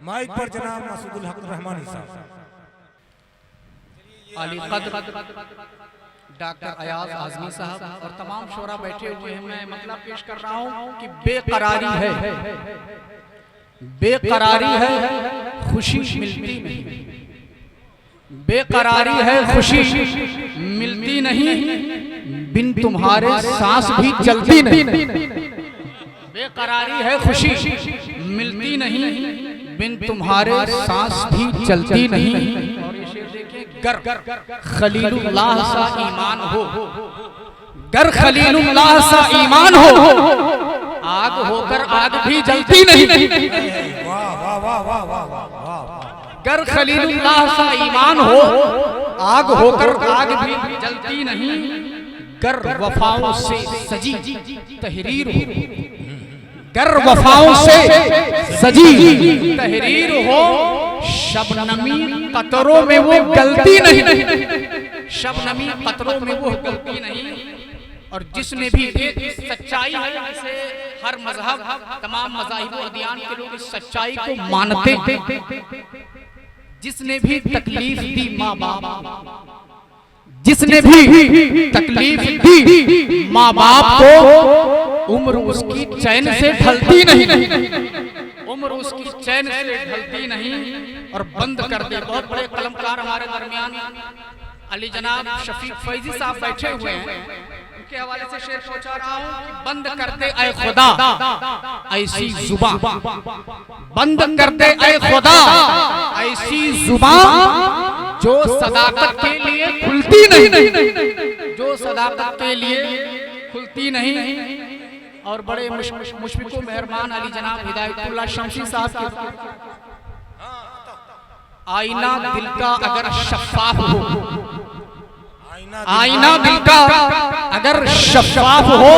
Mic पर जनाब मसूदुल हक रहमानी साहब। आली कद्र डॉक्टर अयाज आजमी साहब और तमाम शोरा बैठे हुए हैं। मैं मतलब पेश कर रहा हूँ कि बेकरारी है खुशी मिलती नहीं, बेकरारी है खुशी मिलती नहीं, बिन तुम्हारे सांस भी चलती नहीं। बेकरारी है खुशी मिलती नहीं, बिन तुम्हारे सांस भी चलती नहीं। और ये शेर देखिए, गर खलीलुल्लाह सा ईमान हो, गर खलीलुल्लाह सा ईमान हो, आग होकर आग भी जलती नहीं। वाह वाह वाह वाह वाह वाह। गर खलीलुल्लाह सा ईमान हो, आग होकर आग भी जलती नहीं। गर वफाओं से सजी तहरीर हो, गर वफाओं से सजी तहरीर हो, शबनमी कतरों में वो गलती नहीं, शबनमी कतरों में वो गलती नहीं। और जिसने भी एक सच्चाई है, जिसे हर मजहब तमाम मज़ाहिब और अदियान के लोग इस सच्चाई को मानते, जिसने भी तकलीफ दी माँ बाप, जिसने भी तकलीफ दी माँ बाप को, उम्र उसकी चैन से ढलती नहीं, उम्र उसकी चैन से ढलती नहीं। और बंद कर दे, बहुत बड़े कलमकार हमारे दरमियान अली जनाब शफीक फैजी साहब बैठे हुए हैं, उनके हवाले से शेर पहुंचा रहा हूं कि बंद कर दे ऐ खुदा ऐसी जुबान, बंद कर दे ऐ खुदा ऐसी जुबान जो सदाकत के लिए खुलती नहीं, जो सदाकत के लिए खुलती नहीं। और बड़े मुशफिक मेहरबान अली जनाब हिदायतुल्लाह शमशी साहब के, आईना दिल का अगर शफाफ हो, आईना दिल का अगर शफाफ हो,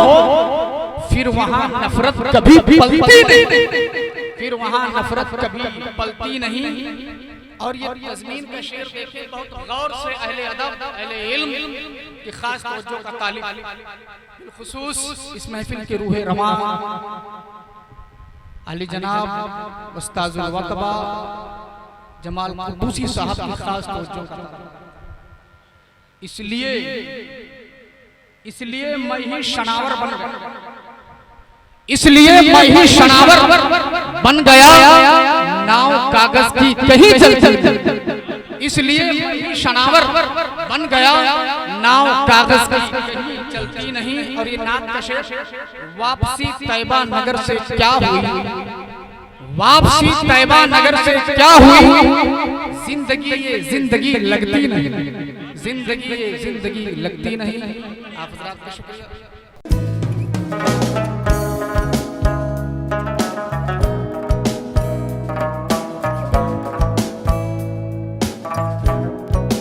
फिर वहां नफरत कभी पलती नहीं, फिर वहां नफरत कभी पलती नहीं। और ये तज़मीन का शेर देखें, बहुत गौर से अहले अदब अहले इल्म की खास तवज्जो का तालिब, बिलखुसूस इस महफिल के रूह रवां अली जनाब उस्ताजुल वक्बा जमाल कुद्दूसी साहब की खास तवज्जो का। इसलिए मैं ही शनावर बन गया, इसलिए मैं ही शनावर बन गया, नाव कागज की कहीं चलती, इसलिए मैं ही शनावर बन गया, नाव कागज की कहीं चलती नहीं। और ये नात का शेर, वापसी तैयबा नगर से क्या हुई, वापसी तैयबा नगर से क्या हुई, जिंदगी ये जिंदगी लगती नहीं, जिंदगी ये जिंदगी लगती नहीं। आप हज़रात का शुक्रिया।